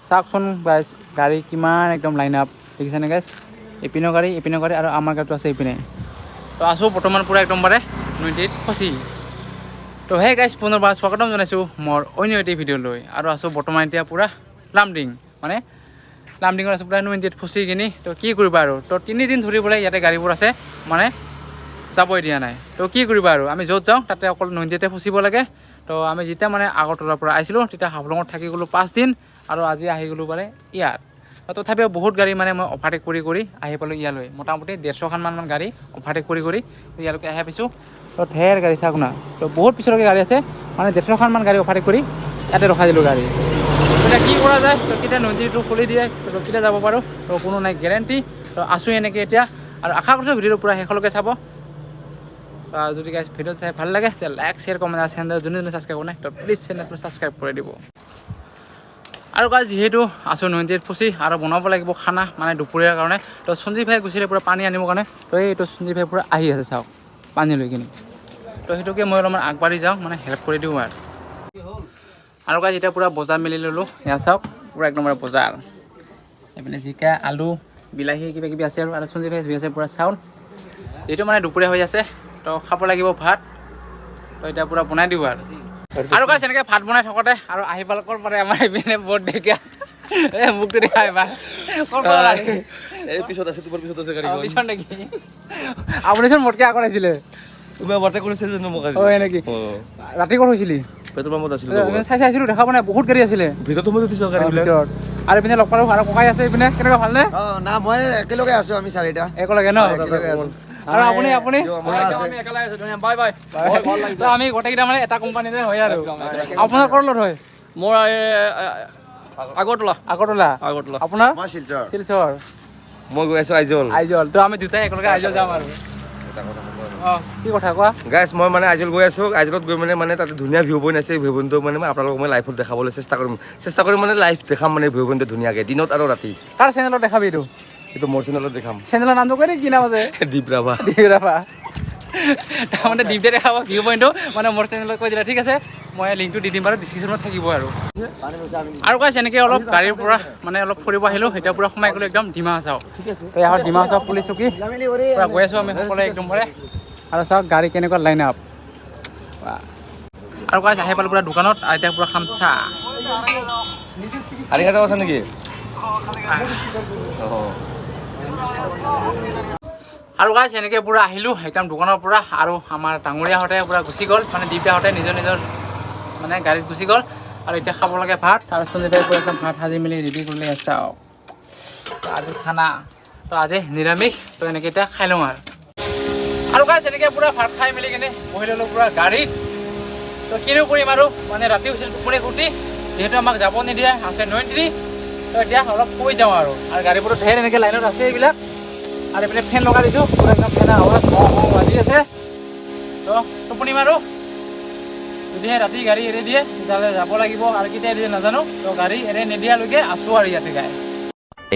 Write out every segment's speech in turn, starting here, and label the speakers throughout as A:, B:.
A: চাওকচোন গাইছ গাড়ী কিমান একদম লাইন আপ দেখিছেনে গাইছ ইপিনৰ গাড়ী আৰু আমাৰ গাড়ীটো আছে ইপিনে তো আছোঁ বৰ্তমান পূৰা একদমবাৰে নদীত ফচি তো সেই গাইছ পুনৰবাৰ স্বাগতম জনাইছোঁ মোৰ অন্য এটি ভিডিঅ' লৈ আৰু আছোঁ বৰ্তমান এতিয়া পূৰা লামডিং মানে লামডিঙত আছোঁ পূৰা নদীত ফচি কিনি তো কি কৰিবা আৰু তো 3 দিন ধৰি বোলে ইয়াতে গাড়ীবোৰ আছে মানে যাবই দিয়া নাই তো কি কৰিবা আৰু আমি য'ত যাওঁ তাতে অকল নদীতে ফচিব লাগে তো আমি যেতিয়া মানে আগৰতলাৰ পৰা আহিছিলোঁ তেতিয়া হাফলঙত থাকি গ'লোঁ 5 দিন আৰু আজি আহি গ'লোঁ মানে ইয়াত তথাপিও বহুত গাড়ী মানে মই অভাৰটেক কৰি আহি পালোঁ ইয়ালৈ মোটামুটি 150খানমান গাড়ী অভাৰটেক কৰি ইয়ালৈকে আহি পাইছোঁ তো ঢেৰ গাড়ী চাওক না তো বহুত পিছলৈকে গাড়ী আছে মানে 150খানমান গাড়ী অভাৰটেক কৰি ইয়াতে ৰখাই দিলোঁ গাড়ী এতিয়া কি কৰা যায় তো কেতিয়া নদীটো খুলি দিয়ে তো কেতিয়া যাব পাৰোঁ তো কোনো নাই গেৰেণ্টি তো আছোঁ এনেকৈ এতিয়া আৰু আশা কৰিছোঁ ভিডিঅ'টো পূৰা শেষলৈকে চাব যদি গাইজ ভিডিঅ' চাই ভাল লাগে তেতিয়া লাইক শ্বেয়াৰ কমেণ্ট আৰু চেনেল যোনে ছাবস্ক্ৰাইব কৰা নাই তো প্লিজ চেনেলটো ছাবস্ক্ৰাইব কৰি দিব আৰু গাইজ যিহেতু আছোঁ নদীত ফচি আৰু বনাব লাগিব খানা মানে দুপৰীয়াৰ কাৰণে তো সঞ্জীৱ ভাই গুচিলে পূৰা পানী আনিবৰ কাৰণে তো এইটো সঞ্জীৱ ভাই পূৰা আহি আছে চাওক পানী লৈ কিনি তো সেইটোকে মই অলপমান আগবাঢ়ি যাওঁ মানে হেল্প কৰি দিওঁ আৰু গাইজ এতিয়া পূৰা বজাৰ মেলি ল'লোঁ এয়া চাওক পূৰা একদম বজাৰ এইপিনে জিকা আলু বিলাহী কিবাকিবি আছে আৰু সঞ্জীৱ ভাই ধুই আছে পূৰা চাউল যিহেতু মানে দুপৰীয়া হৈ আছে তো খাব লাগিব ভাত তো এতিয়া পূৰা বনাই দিওঁ আৰু গাইজ এনেকৈ ভাত বনাই থাকোঁতে আৰু আহি পাল ক'ৰ পাৰে আমাৰ এইপিনে বৰ ডেকা এই মুখটো দেখা এবাৰ
B: এই পিছত আছে তোমাৰ পিছত আছে গাড়ী
A: পিছত নেকি আপুনিচোন মোতকৈ আগত আহিছিলে
B: তুমি বাৰ্তা কৰিছিল জানো মোক আজি
A: হয় নেকি ৰাতি ক'ত হৈছিলি
B: পেট্ৰল পাম্পত আছিল
A: চাইছিলোঁ দেখা পোৱা নাই বহুত গাড়ী আছিলে
B: ভিতৰত সোমাই উঠিছ গাড়ীবিলাক
A: আৰু এইপিনে লগ পালোঁ আৰু ককাই আছে এইপিনে কেনেকুৱা ভালনে
C: না মই একেলগে আছোঁ আমি চাৰিটা
A: একেলগে ন আৰু আপুনি আমি গোটেইকেইটা মানে এটা কোম্পানীতে হয় আৰু আপোনাৰ ক'ৰ লগত হয়
B: মোৰ আগৰতলা
A: আপোনাৰ
C: মই শিলচৰ
A: শিলচৰ
B: মই গৈ আছোঁ
A: আইজল তো আমি দুটাই একেলগে আইজল যাম আৰু অঁ কি কথা কোৱা
B: গাইজ মই মানে আইজল গৈ আছোঁ আইজলত গৈ মানে তাতে ধুনীয়া ভিউ পইণ্ট আছে ভিউ পইণ্টটো মানে মই আপোনালোকক মই লাইভত দেখাবলৈ চেষ্টা কৰিম মানে লাইভ দেখাম মানে ভিউ পইণ্টটো ধুনীয়াকৈ দিনত আৰু ৰাতি
A: কাৰ চেনেলত দেখাবি
B: এইটো মোৰ চেনেলত দেখাম
A: চেনেলৰ নামটো কৈ কি নাম আছে
B: দীপ ৰাভা
A: তাৰমানে দীপতে দেখাব ভিউ পইণ্টটো মানে মোৰ চেনেলত কৈ দিলে ঠিক আছে মই লিংকটো দি দিম বাৰু ডিছক্ৰিপশ্যনত থাকিব আৰু গাইজ এনেকৈ অলপ গাড়ীৰ পৰা মানে অলপ ফুৰিব আহিলোঁ এতিয়া পূৰা সোমাই গ'লোঁ একদম ডিমা হাছাও তো ইয়াৰ ডিমা হাছাও পুলিচ চকী পূৰা গৈ আছোঁ আমি সকলোৱে একদমবাৰে আৰু চাওক গাড়ী কেনেকুৱা লাইন আপ আৰু গাইজ আহি পালোঁ পূৰা দোকানত আৰু এতিয়া পূৰা খাম চাহ
B: আৰি খাজা আছে নেকি
A: আৰু গাইজ এনেকৈ পূৰা আহিলোঁ একদম দোকানৰ পৰা আৰু আমাৰ ডাঙৰীয়াহঁতে পূৰা গুচি গ'ল মানে দীপদাহঁতে নিজৰ মানে গাড়ীত গুচি গ'ল আৰু এতিয়া খাব লাগে ভাত আৰু সঞ্জীৱে পূৰা একদম ভাত সাজি মেলি ৰেডি কৰি আছে তো আজি খানা তো আজি নিৰামিষ তো এনেকৈ এতিয়া খাই লওঁ আৰু গাইজ এনেকৈ পূৰা ভাত খাই মেলি কিনে বহি ল'লোঁ পূৰা গাড়ীত তো কিনো কৰিম আৰু মানে ৰাতি হৈছিল টোপনি খুটি যিহেতু আমাক যাব নিদিয়ে আছে 93 তো এতিয়া অলপ শুই যাওঁ আৰু গাড়ীবোৰত ঢেৰ এনেকৈ লাইনত আছে এইবিলাক আৰু এইপিনে ফেন লগাই দিছোঁ পূৰা একদম ফেন আৱাজ বাজি আছে তো টোপনি মাৰোঁ যদিহে ৰাতি গাড়ী এৰি দিয়ে তেতিয়াহ'লে যাব লাগিব আৰু কেতিয়া এৰি দিয়ে নাজানো তো গাড়ী এৰি নিদিয়ালৈকে আছোঁ আৰু ইয়াতে guys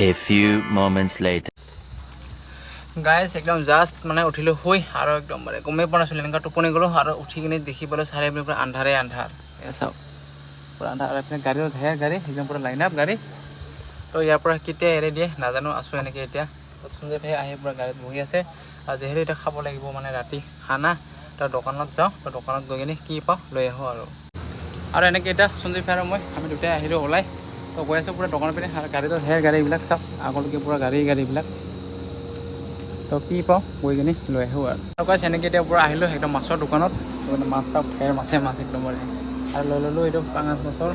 D: A few moments later.
A: Guys একদম জাষ্ট মানে উঠিলোঁ শুই আৰু একদম মানে গমেই পোৱা নাছিলোঁ এনেকুৱা টোপনি গ'লোঁ আৰু উঠি কিনে দেখি পালোঁ চাৰিপিনে পূৰা আন্ধাৰ চাওক পূৰা আন্ধাৰ আৰু এইপিনে গাড়ীও ঢেৰ গাড়ী একদম পূৰা লাইন আপ গাড়ী তো ইয়াৰ পৰা কেতিয়া এৰি দিয়ে নাজানো আছোঁ এনেকৈ এতিয়া সঞ্জীৱ ভাই আহি পূৰা গাড়ীত বহি আছে আৰু যিহেতু এতিয়া খাব লাগিব মানে ৰাতি খানা তো দোকানত যাওঁ তো দোকানত গৈ কিনে কি পাওঁ লৈ আহোঁ আৰু এনেকৈ এতিয়া সঞ্জীৱ ভাই আৰু আমি দুটাই আহিলোঁ ওলাই তো গৈ আছোঁ পূৰা দোকানৰ পিনে আৰু গাড়ীটো ঢেৰ গাড়ীবিলাক চাওক আগলৈকে পূৰা গাড়ীবিলাক তো কি পাওঁ গৈ কিনে লৈ আহোঁ আৰু গাইজ এনেকৈ এতিয়া পূৰা আহিলোঁ একদম মাছৰ দোকানত মাছ চাওক ঢেৰ মাছ একদম আৰু লৈ ল'লোঁ এইটো পাঙাছ মাছৰ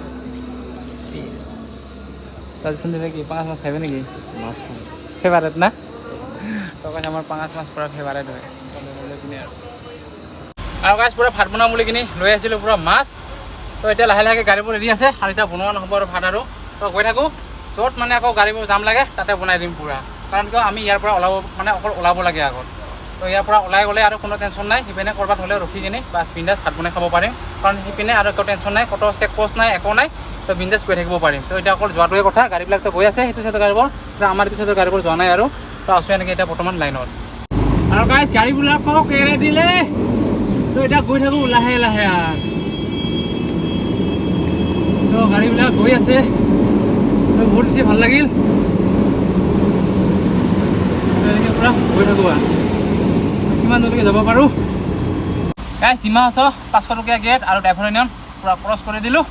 A: তাৰপিছত সঞ্জীৱ ভাই কি পাঙাছ মাছ খাবি নেকি মাছ ফেভাৰেট না তো গাইজ আমাৰ পাঙাছ মাছ পূৰা ফেভাৰেট হয় লৈ কিনে আৰু গাইজ পূৰা ভাত বনাম বুলি কিনি লৈ আছিলোঁ পূৰা মাছ তো এতিয়া লাহে লাহেকৈ গাড়ীবোৰ ৰেডি আছে আৰু এতিয়া বনোৱা নহ'ব আৰু ভাত আৰু তো গৈ থাকোঁ য'ত মানে আকৌ গাড়ীবোৰ জাম লাগে তাতে বনাই দিম পূৰা কাৰণ কিয় আমি ইয়াৰ পৰা অকল ওলাব লাগে আগত তো ইয়াৰ পৰা ওলাই গ'লে আৰু কোনো টেনশ্যন নাই সিপিনে ক'ৰবাত হ'লেও ৰখি কিনি বাছ বিন্দাছ ভাত বনাই খাব পাৰিম কাৰণ সিপিনে আৰু একো টেনশ্যন নাই ক'তো চেক পষ্ট নাই একো নাই তো বিন্দাছ গৈ থাকিব পাৰিম তো এতিয়া অকল যোৱাটোৱে কথা গাড়ীবিলাকতো গৈ আছে সেইটো চাইডৰ গাড়ীবোৰ আমাৰ এইটো চাইডৰ গাড়ীবোৰ যোৱা নাই আৰু তো আছোঁ এনেকৈ এতিয়া বৰ্তমান লাইনত আৰু গাইজ গাড়ীবিলাকক এৰাই দিলে তো এতিয়া গৈ থাকোঁ লাহে লাহে তো গাড়ীবিলাক গৈ আছে বহুত বেছি ভাল লাগিল এনেকৈ পূৰা গৈ থাকোঁ আৰু কিমান দূৰলৈকে যাব পাৰোঁ গাইজ ডিমা হাছাও 500 টকীয়া গেট আৰু ড্ৰাইভাৰ ইউনিয়ন পূৰা ক্ৰছ কৰি দিলোঁ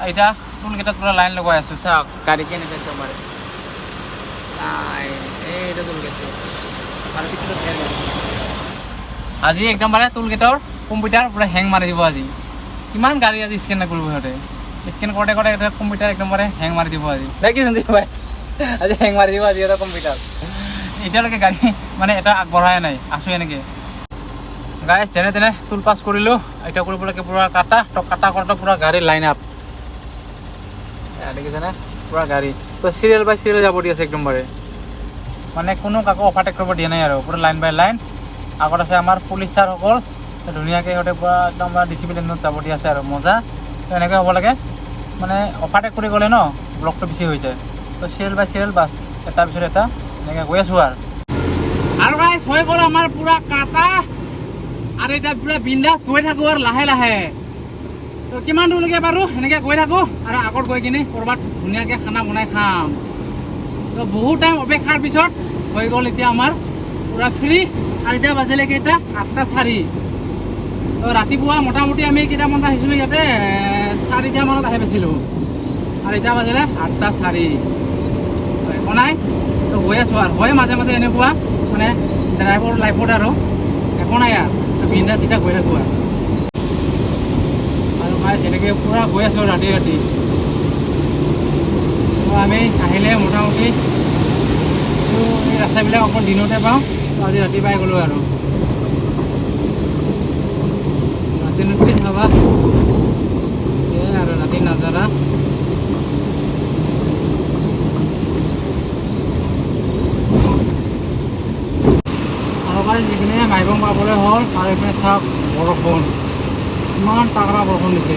A: এতিয়া টোল গেটত পূৰা লাইন লগাই আছোঁ চাওক গাড়ী কেনেকৈ একদম মাৰে এইটো টোল গেটটো আৰু পিছতো আজি একদম মানে টোল গেটৰ কম্পিউটাৰ পূৰা হেং মাৰি দিব আজি কিমান গাড়ী আজি স্কেন নকৰিব সিহঁতে স্কেন কৰোঁতে কৰোঁতে এটা কম্পিউটাৰ একদম মানে হেং মাৰি দিব আজি কি সঞ্জীৱ ভাই আজি হেং মাৰি দিব আজি এটা কম্পিউটাৰ এতিয়ালৈকে গাড়ী মানে এটা আগবঢ়াই নাই আছোঁ এনেকৈ গাইজ যেনে তেনে টোল পাছ কৰিলোঁ এতিয়া কৰিবলৈকে পূৰা কাটা কৰোঁতে পূৰা গাড়ী লাইন আপ দেখিছেনে পূৰা গাড়ী তো চিৰিয়েল বাই চিৰিয়েল যাব দি আছে একদমবাৰে মানে কোনো কাকো অভাৰটেক কৰিব দিয়া নাই আৰু পূৰা লাইন বাই লাইন আগত আছে আমাৰ পুলিচ ছাৰসকল ধুনীয়াকৈ সিহঁতে পূৰা একদম ডিচিপ্লিনত যাব দি আছে আৰু মজা তো এনেকৈ হ'ব লাগে মানে অভাৰটেক কৰি গ'লে ন ব্লকটো বেছি হৈ যায় তো চিৰিয়েল বাই চিৰিয়েল বাছ এটাৰ পিছত এটা এনেকৈ গৈ আছোঁ আৰু গাইজ হৈ গ'ল আমাৰ পূৰা কাটা আৰু এতিয়া পূৰা বিন্দাছ গৈ থাকোঁ আৰু লাহে লাহে তো কিমান দূৰলৈকে পাৰোঁ সেনেকৈ গৈ থাকোঁ আৰু আগত গৈ কিনি ক'ৰবাত ধুনীয়াকৈ খানা বনাই খাম তো বহুত টাইম অপেক্ষাৰ পিছত হৈ গ'ল এতিয়া আমাৰ পূৰা ফ্ৰী আৰু এতিয়া বাজিলে কেইটা 8:04 তো ৰাতিপুৱা মোটামুটি আমি কেইটামানত আহিছিলোঁ ইয়াতে 4টা মানত আহি পাইছিলোঁ আৰু এতিয়া বাজিলে 8:04 একো নাই তো গৈ আছোঁ আৰু হয় মাজে মাজে এনেকুৱা মানে ড্ৰাইভৰ লাইফত আৰু একো নাই আৰু বিন্দাছ এতিয়া গৈ থাকোঁ আৰু মই তেনেকৈ পূৰা গৈ আছোঁ ৰাতি তো আমি আহিলে মোটামুটি এই ৰাস্তাবিলাক অকল দিনতে পাওঁ তো আজি ৰাতি পাই গ'লোঁ আৰু ৰাতি নদী চাবা এই আৰু ৰাতি নাজাৰা যিখিনি মাইবং পাবলৈ হ'ল আৰু এইপিনে চাওক বৰষুণ ইমান তাগৰা বৰষুণ দিছে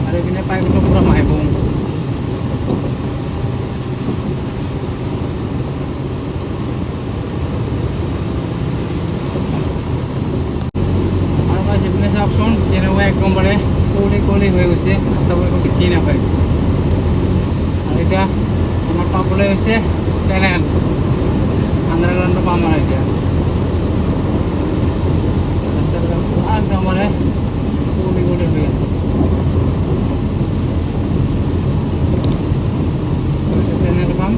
A: আৰু এইপিনে পাই গ'লোঁ পূৰা মাইবং আৰু যিপিনে চাওকচোন কেনেকুৱা একদমবাৰে কুঁৱলী হৈ গৈছে ৰাস্তাবোৰ একো দেখিয়ে নাপায় আৰু এতিয়া আমাৰ পাবলৈ হৈছে ট্ৰেইন আন্ডাৰগ্ৰাউণ্ডটো পাম আৰু এতিয়া ৰাস্তাবিলাক পুৰা একদমবাৰে কুঁৱলী হৈ আছে ট্ৰেইনটো পাম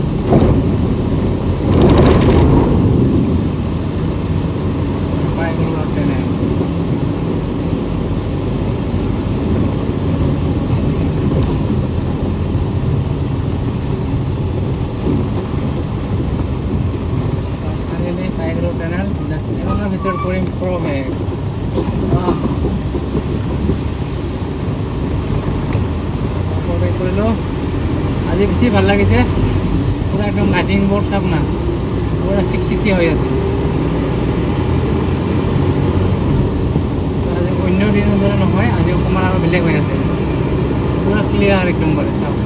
A: পাই গ'লোঁ আৰু ট্ৰেইন ভিতৰত কৰিম প্ৰৱেশ কৰিলোঁ আজি বেছি ভাল লাগিছে পূৰা একদম লাইটিংবোৰ চাওক না পূৰা চিকচিকীয়া হৈ আছে আজি অন্য দিনৰ দৰে নহয় আজি অকণমান আৰু বেলেগ হৈ আছে পূৰা ক্লিয়াৰ একদমবাৰে চাওক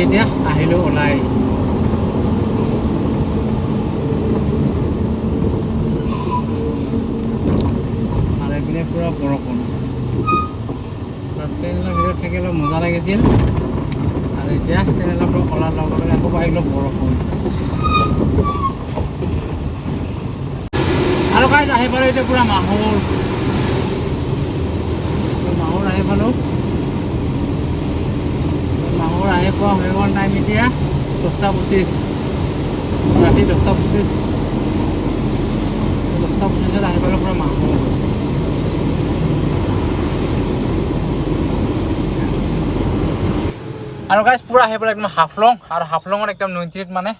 A: এতিয়া আহিলোঁ ওলাই আৰু এইপিনে পূৰা বৰষুণ ট্ৰেইনৰ ভিতৰত থাকি অলপ মজা লাগিছিল আৰু এতিয়া ট্ৰেইনৰ পৰা ওলাৰ লগে লগে আকৌ পাই গ'লোঁ বৰষুণ আৰু গাইজ আহি পালোঁ এতিয়া পূৰা মাহৌৰ আহি পালোঁ আহি পোৱা হৈ গ'ল টাইম এতিয়া 10:25 ৰাতি 10:25 আহি পালোঁ পূৰা মাহৌৰ আৰু গাইজ পূৰা আহি পেলাই একদম হাফলং আৰু হাফলঙত একদম 93 মানে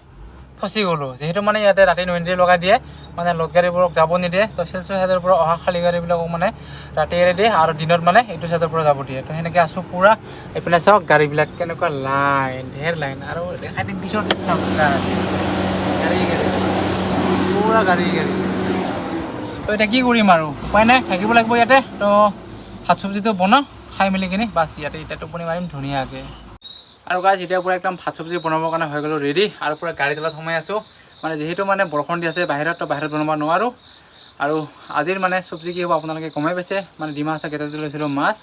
A: ফচি গ'লোঁ যিহেতু মানে ইয়াতে ৰাতি 93 লগাই দিয়ে মানে লোড গাড়ীবোৰক যাব নিদিয়ে তো শিলচৰ ছাইডৰ পৰা অহা খালী গাড়ীবিলাকক মানে ৰাতি এৰি দিয়ে আৰু দিনত মানে এইটো ছাইডৰ পৰা যাব দিয়ে তো সেনেকৈ আছোঁ পূৰা এইপিনে চাওক গাড়ীবিলাক কেনেকুৱা লাইন ঢেৰ লাইন আৰু দেখাই দিম পিছত গাড়ী পূৰা গাড়ী তো এতিয়া কি কৰিম আৰু উপায় নাই থাকিব লাগিব ইয়াতে তো ভাত চব্জিটো বনাওঁ খাই মেলি কিনি বাছ ইয়াতে এতিয়া টোপনি মাৰিম ধুনীয়াকৈ আৰু গাইজ এতিয়া পূৰা একদম ভাত চব্জি বনাবৰ কাৰণে হৈ গ'লো ৰেডি আৰু পূৰা গাড়ী তলত সোমাই আছোঁ মানে যিহেতু মানে বৰষুণ দি আছে বাহিৰত তো বাহিৰত বনাব নোৱাৰোঁ আৰু আজিৰ মানে চব্জি কি হ'ব আপোনালোকে গমেই পাইছে মানে ডিমা আছে কেইটা লৈছিলোঁ মাছ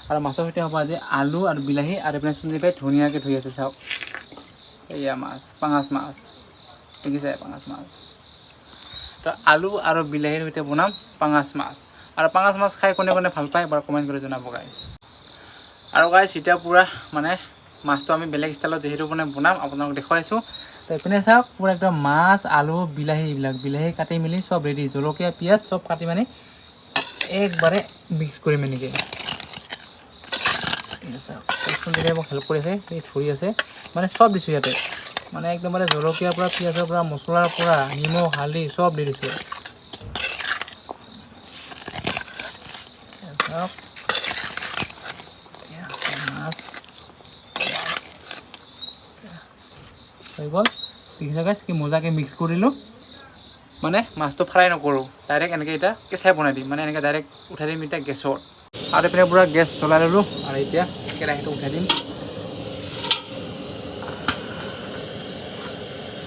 A: আৰু মাছৰ সৈতে হ'ব আজি আলু আৰু বিলাহী আৰু এইপিনে চুঞ্জি পাই ধুনীয়াকৈ ধুই আছে চাওক এয়া মাছ পাঙাছ মাছ দেখিছে পাঙাছ মাছ তো আলু আৰু বিলাহীৰ সৈতে বনাম পাঙাছ মাছ আৰু পাঙাছ মাছ খাই কোনে কোনে ভাল পায় বাৰু কমেণ্ট কৰি জনাব গাইজ আৰু গাইজ এতিয়া পূৰা মানে মাছটো আমি বেলেগ ষ্টাইলত যিহেতু মানে বনাম আপোনালোকক দেখুৱাইছোঁ তো এইপিনে চাওক পূৰা একদম মাছ আলু বিলাহী এইবিলাক বিলাহী কাটি মেলি চব ৰেডি জলকীয়া পিঁয়াজ চব কাটি মানে একবাৰে মিক্স কৰিম এনেকৈ মোক হেল্প কৰি আছে এই ধৰি আছে মানে চব দিছোঁ ইয়াতে মানে একদম মানে জলকীয়াৰ পৰা পিঁয়াজৰ পৰা মছলাৰ পৰা নিমখ হালধি চব দি দিছোঁ মাছ হৈ গ'ল দেখিছে গাইছ কি মজাকৈ মিক্স কৰিলোঁ মানে মাছটো ফ্ৰাই নকৰোঁ ডাইৰেক্ট এনেকৈ এতিয়া কেঁচাই বনাই দিম মানে এনেকৈ ডাইৰেক্ট উঠাই দিম এতিয়া গেছত আৰু এইপিনে পূৰা গেছ জ্বলাই ল'লোঁ আৰু এতিয়া কেৰাহীটো উঠাই দিম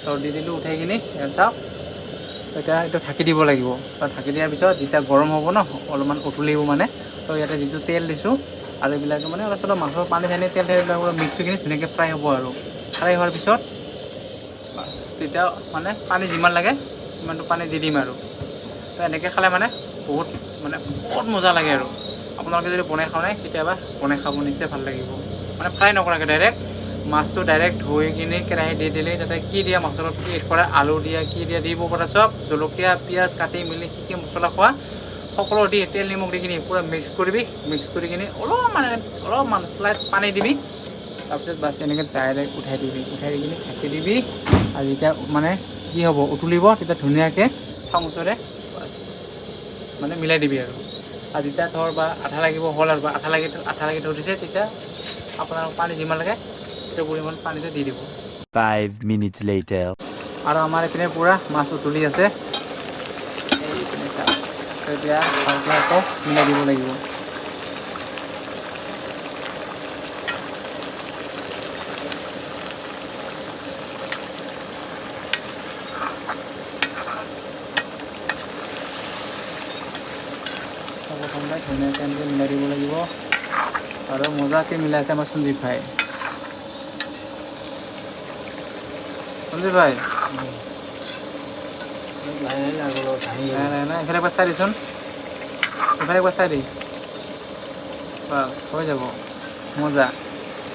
A: তো দি দিলোঁ উঠাই কিনি চাওক এতিয়া এইটো ঢাকি দিব লাগিব আৰু ঢাকি দিয়াৰ পিছত যেতিয়া গৰম হ'ব ন অলপমান উতলিব মানে তো ইয়াতে যিটো তেল দিছোঁ আৰু এইবিলাকে মানে অলপ চলপ মাছৰ পানী চানী তেল এইবিলাক মিক্স কৰি কিনি ধুনীয়াকৈ ফ্ৰাই হ'ব আৰু ফ্ৰাই হোৱাৰ পিছত বাছ তেতিয়া মানে পানী যিমান লাগে সিমানটো পানী দি দিম আৰু তো এনেকৈ খালে মানে বহুত মজা লাগে আৰু আপোনালোকে যদি বনাই খাওঁ নাই কেতিয়াবা বনাই খাব নিশ্চয় ভাল লাগিব মানে ফ্ৰাই নকৰাকৈ ডাইৰেক্ট মাছটো ডাইৰেক্ট ধুই কিনি কেৰাহীত দি দিলে তাতে কি দিয়া মাছৰ লগত কি এড কৰা আলু দিয়া কি দিয়া দিব পৰা চব জলকীয়া পিঁয়াজ কাটি মেলি কি মছলা খোৱা সকলো দি তেল নিমখ দি কিনি পূৰা মিক্স কৰিবি মিক্স কৰি কিনি অলপমান শ্লাইড পানী দিবি তাৰপিছত বাছ এনেকৈ ডাইৰেক্ট উঠাই দিবি উঠাই দি কিনি ঢাকি দিবি আৰু যেতিয়া মানে কি হ'ব উতলিব তেতিয়া ধুনীয়াকৈ চামুচেৰে বাছ মানে মিলাই দিবি আৰু যেতিয়া ধৰ বা আঠা লাগিব হ'ল আৰু বা আঠা লাগি ধৰিছে তেতিয়া আপোনাৰ পানী যিমান লাগে সেইটো পৰিমাণ পানীটো দি দিব
D: 5 minutes later.
A: আৰু আমাৰ এইপিনে পূৰা মাছ উতলি আছে এতিয়া ভালকৈ আকৌ মিলাই দিব লাগিব প্ৰথমতে ধুনীয়াকৈ এনেকৈ মিলাই দিব লাগিব আৰু মজাকৈ মিলাইছে আমাৰ সঞ্জীৱ ভাই ভাই নাই এফালে একবাৰ চাই দিচোন এফালে একবাৰ চাই দি হৈ যাব মজা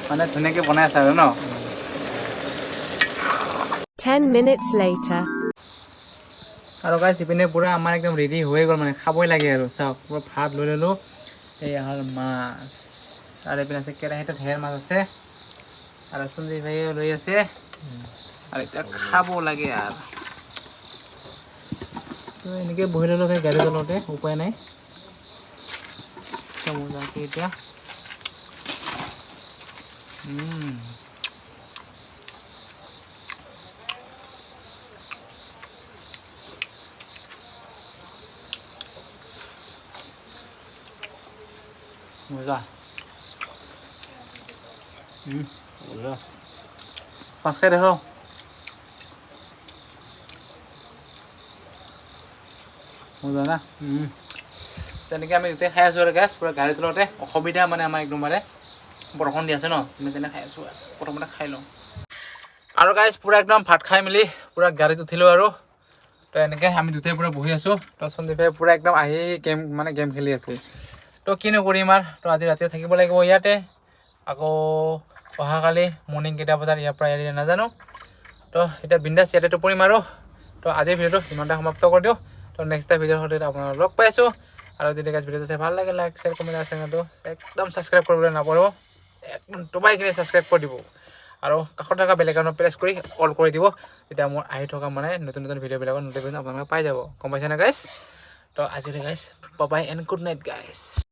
A: মানে ধুনীয়াকৈ বনাই আছে আৰু ন
E: 10 minutes later.
A: আৰু গাইছ ইপিনে পূৰা আমাৰ একদম ৰেডি হৈ গ'ল মানে খাবই লাগে আৰু চাওক পূৰা ভাত লৈ ল'লোঁ এই হ'ল মাছ আৰু এইপিনে আছে কেৰাহীটো ঢেৰ মাছ আছে আৰু সঞ্জীৱ ভাইয়ে লৈ আছে আৰু এতিয়া খাব লাগে আৰু তো এনেকৈ বহি ল'লোঁ সেই গাড়ী তলতে উপায় নাই মজাকৈ এতিয়া মজা পাঁচ খাই দেখো মজা না তেনেকৈ আমি গোটেই খাই আছোঁ আৰু গেছ পূৰা গাড়ী তলতে অসুবিধা মানে আমাৰ একদম মানে বৰষুণ দি আছে ন তেনে খাই আছোঁ আৰু প্ৰথমতে খাই লওঁ আৰু গাইজ পূৰা একদম ভাত খাই মেলি পূৰা গাড়ীত উঠিলোঁ আৰু তো এনেকৈ আমি দুটাই পূৰা বহি আছোঁ তো সঞ্জীৱ ভাই পূৰা একদম আহি গেম খেলি আছে তো কিনো কৰিম আৰু তো আজি ৰাতি থাকিব লাগিব ইয়াতে আকৌ অহাকালি মৰ্ণিং কেইটা বজাত ইয়াৰ পৰা এৰি নাজানো তো এতিয়া বিন্দাছ ইয়াতে টোপনিম আৰু তো আজিৰ ভিডিঅ'টো ইমানতে সমাপ্ত কৰি দিওঁ তো নেক্সট ভিডিঅ'ৰ সৈতে আপোনালোকক লগ পাইছোঁ আৰু যদি গাইজ ভিডিঅ'টো চাই ভাল লাগে লাইক শ্বেয়াৰ কমেণ্ট আৰু চেনেলটো একদম ছাবস্ক্ৰাইব কৰিবলৈ নাপাহৰিব একদম দবাই কিনি ছাবস্ক্ৰাইব কৰি দিব আৰু কাষত থকা বেল আইকনত প্ৰেছ কৰি অল কৰি দিব তেতিয়া মোৰ আহি থকা মানে নতুন ভিডিঅ'বিলাকৰ নটিফিকেশ্যন আপোনালোকে পাই যাব গম পাইছেনে গাইজ তো আজিলৈ guys bye bye and good night guys